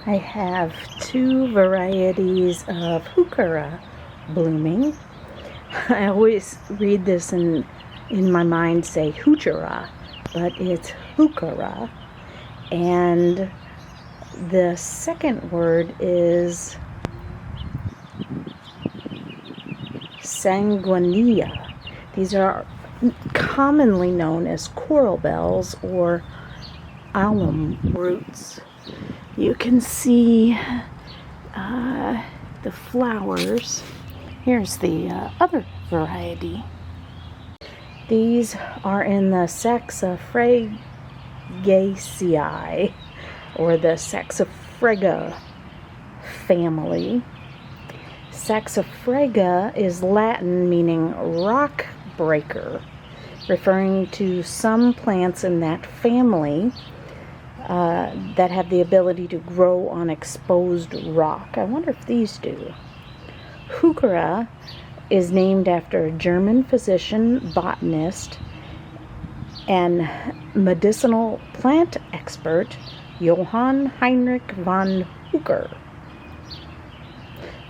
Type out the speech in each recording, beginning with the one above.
I have two varieties of Heuchera blooming. I always read this in my mind say Heuchera, but it's Heuchera. And the second word is sanguinea. These are commonly known as Coralbells or Alumroots. You can see the flowers. Here's the other variety. These are in the Saxifragaceae, or the Saxifraga family. Saxifraga is Latin meaning rock breaker, referring to some plants in that family that have the ability to grow on exposed rock. I wonder if these do. Heuchera is named after a German physician, botanist, and medicinal plant expert Johann Heinrich von Heucher.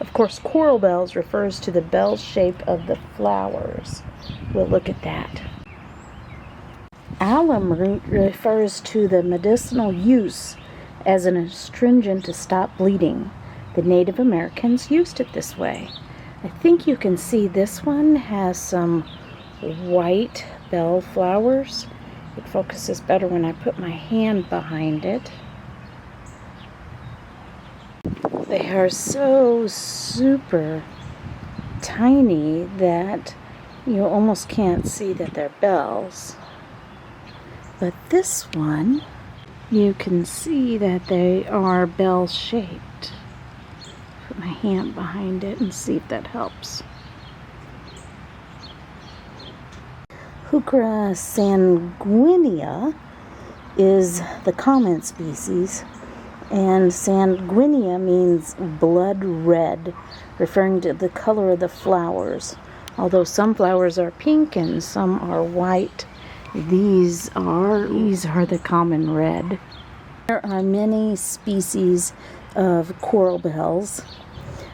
Of course, Coralbells refers to the bell shape of the flowers. We'll look at that. Alumroot refers to the medicinal use as an astringent to stop bleeding. The Native Americans used it this way. I think you can see this one has some white bell flowers. It focuses better when I put my hand behind it. They are so super tiny that you almost can't see that they're bells. But this one, you can see that they are bell-shaped. Put my hand behind it and see if that helps. Heuchera sanguinea is the common species, and sanguinea means blood red, referring to the color of the flowers. Although some flowers are pink and some are white, these are the common red. There are many species of Coralbells.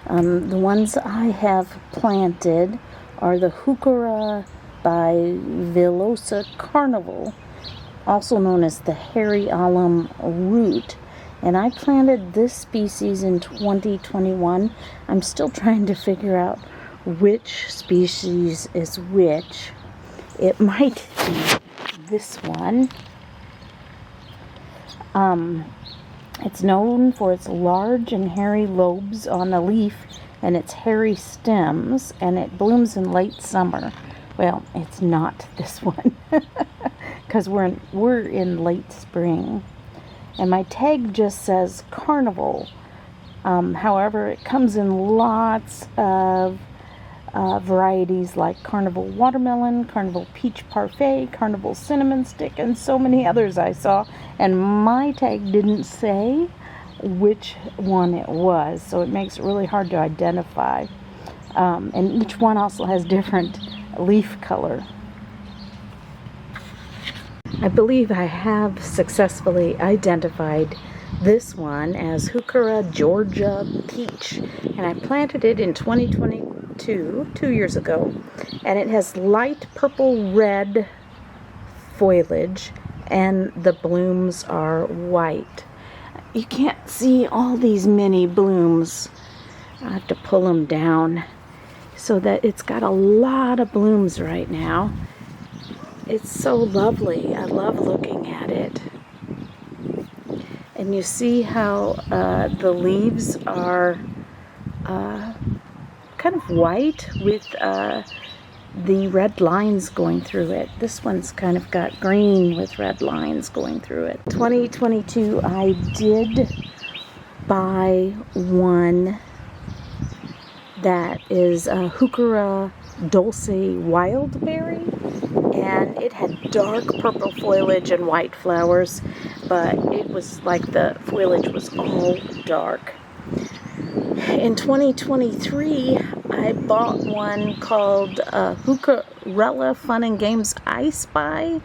The ones I have planted are the Heuchera bivillosa carnival, also known as the hairy Alumroot. And I planted this species in 2021. I'm still trying to figure out which species is which. It might be this one. It's known for its large and hairy lobes on the leaf and its hairy stems, and it blooms in late summer. Well, it's not this one because we're in late spring. And my tag just says carnival. However, it comes in lots of varieties like carnival watermelon, carnival peach parfait, carnival cinnamon stick, and so many others I saw. And my tag didn't say which one it was, so it makes it really hard to identify. And each one also has different leaf color. I believe I have successfully identified this one as Heuchera Georgia Peach, and I planted it in 2022, 2 years ago, and it has light purple red foliage and the blooms are white. You can't see all these many blooms. I have to pull them down so that it's got a lot of blooms right now. It's so lovely. I love looking at it. And you see how the leaves are kind of white with the red lines going through it. This one's kind of got green with red lines going through it. 2022, I did buy one that is a Heuchera dulce wildberry, and it had dark purple foliage and white flowers, but it was like the foliage was all dark. In 2023, I bought one called Heuchera Fun and Games I Spy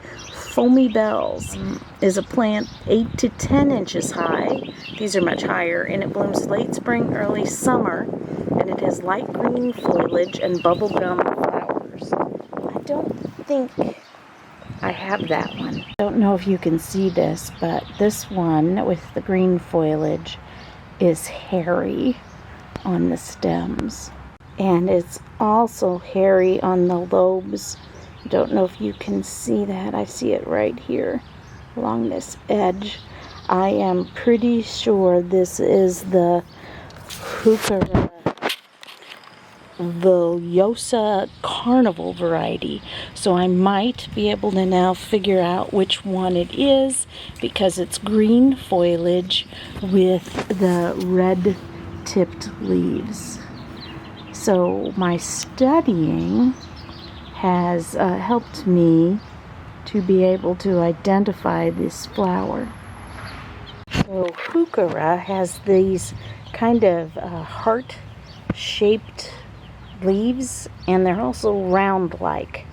foamy bells is a plant 8 to 10 inches high. These are much higher, and it blooms late spring, early summer, and it has light green foliage and bubblegum flowers. I don't think I have that one. I don't know if you can see this, but this one with the green foliage is hairy on the stems, and it's also hairy on the lobes. Don't know if you can see that. I see it right here along this edge. I am pretty sure this is the Heuchera villosa carnival variety. So I might be able to now figure out which one it is, because it's green foliage with the red tipped leaves. So my studying has helped me to be able to identify this flower. So Heuchera has these kind of heart-shaped leaves, and they're also round-like.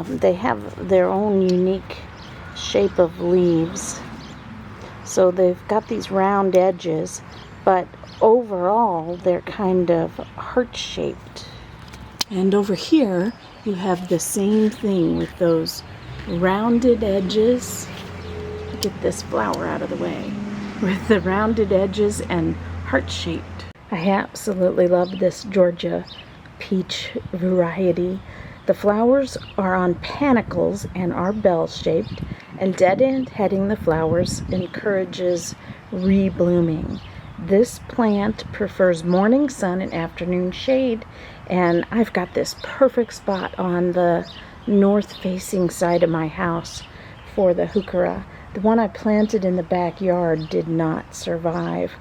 They have their own unique shape of leaves. So they've got these round edges, but overall they're kind of heart-shaped. And over here you have the same thing with those rounded edges. Get this flower out of the way. With the rounded edges and heart-shaped. I absolutely love this Georgia peach variety. The flowers are on panicles and are bell-shaped, and dead-end heading the flowers encourages reblooming. This plant prefers morning sun and afternoon shade, and I've got this perfect spot on the north-facing side of my house for the Heuchera. The one I planted in the backyard did not survive.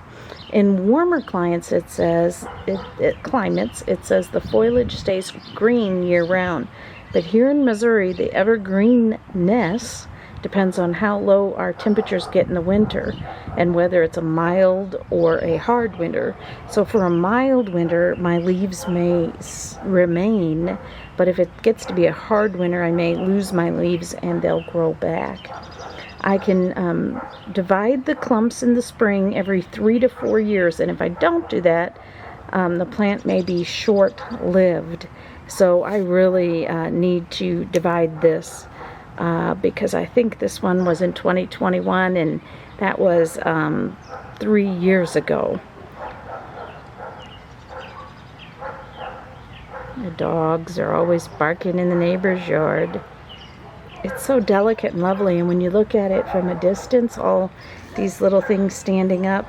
In warmer climates, it says the foliage stays green year-round. But here in Missouri, the evergreenness depends on how low our temperatures get in the winter and whether it's a mild or a hard winter. So for a mild winter, my leaves may remain, but if it gets to be a hard winter, I may lose my leaves and they'll grow back. I can divide the clumps in the spring every 3 to 4 years, and if I don't do that, the plant may be short-lived. So I really need to divide this because I think this one was in 2021, and that was 3 years ago. The dogs are always barking in the neighbor's yard. It's so delicate and lovely, and when you look at it from a distance, all these little things standing up,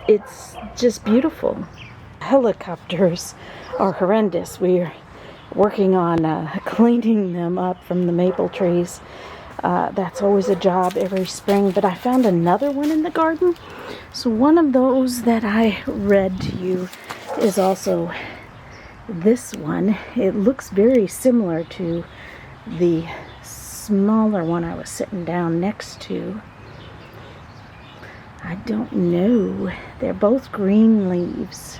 it's just beautiful. Helicopters are horrendous. We're working on cleaning them up from the maple trees. That's always a job every spring, but I found another one in the garden. So one of those that I read to you is also this one. It looks very similar to the smaller one I was sitting down next to. I don't know. They're both green leaves.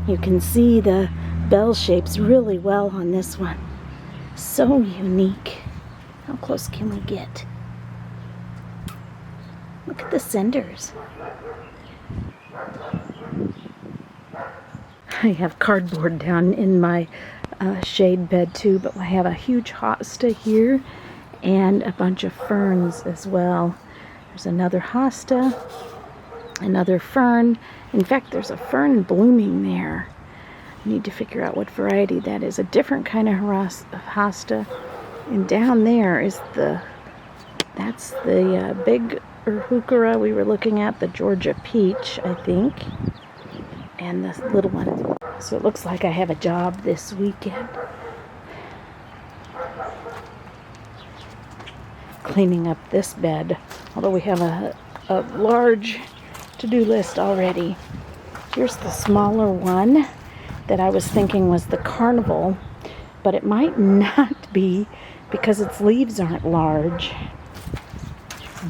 You can see the bell shapes really well on this one. So unique. How close can we get? Look at the cinders. I have cardboard down in my shade bed too, but I have a huge hosta here and a bunch of ferns as well. There's another hosta, another fern. In fact, there's a fern blooming there. I need to figure out what variety that is. A different kind of hosta. And down there is that's the big Heuchera we were looking at, the Georgia peach, I think. And the little one. So it looks like I have a job this weekend. Cleaning up this bed. Although we have a large to-do list already. Here's the smaller one that I was thinking was the carnival. But it might not be because its leaves aren't large.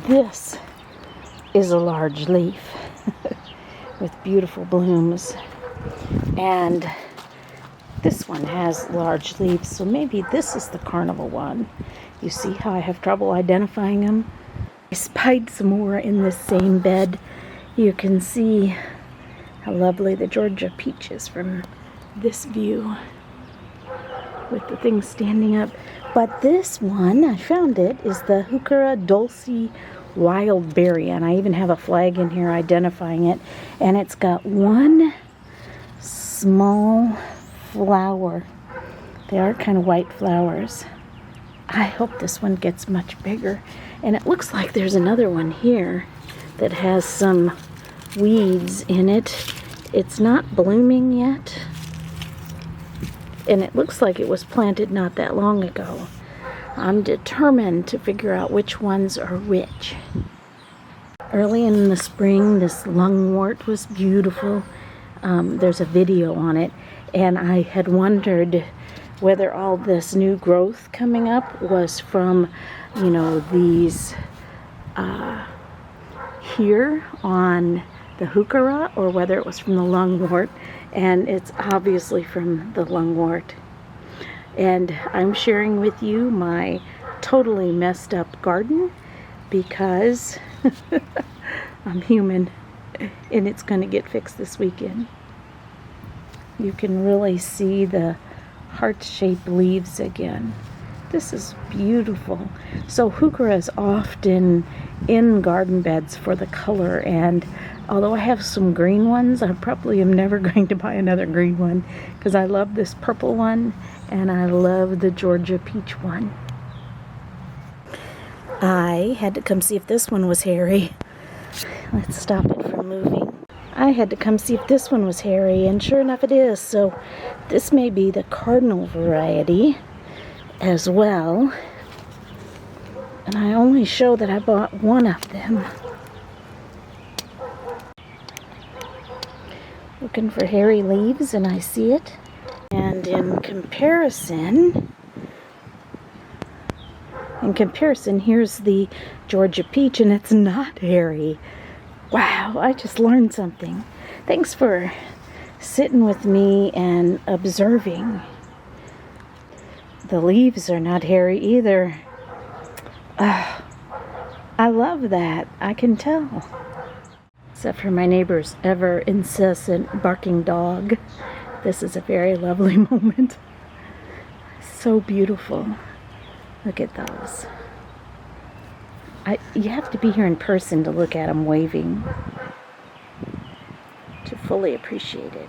This is a large leaf. With beautiful blooms, and this one has large leaves, so maybe this is the carnival one. You see how I have trouble identifying them? I spied some more in this same bed. You can see how lovely the Georgia peach is from this view with the thing standing up. But this one, I found it, is the Heuchera dulce wild berry, and I even have a flag in here identifying it, and it's got one small flower. They are kind of white flowers. I hope this one gets much bigger. And it looks like there's another one here that has some weeds in it. It's not blooming yet, and it looks like it was planted not that long ago. I'm determined to figure out which ones are which. Early in the spring, this lungwort was beautiful. There's a video on it, and I had wondered whether all this new growth coming up was from, you know, these here on the Heuchera, or whether it was from the lungwort, and it's obviously from the lungwort. And I'm sharing with you my totally messed up garden because I'm human, and it's going to get fixed this weekend. You can really see the heart-shaped leaves again. This is beautiful. So Heuchera is often in garden beds for the color, and although I have some green ones, I probably am never going to buy another green one because I love this purple one and I love the Georgia peach one. I had to come see if this one was hairy. Let's stop it from moving. I had to come see if this one was hairy, and sure enough it is. So this may be the cardinal variety as well. And I only show that I bought one of them. Looking for hairy leaves, and I see it. And in comparison, here's the Georgia peach, and it's not hairy. Wow, I just learned something. Thanks for sitting with me and observing. The leaves are not hairy either. I love that. I can tell. Except for my neighbor's ever incessant barking dog. This is a very lovely moment. So beautiful. Look at those. You have to be here in person to look at them waving to fully appreciate it.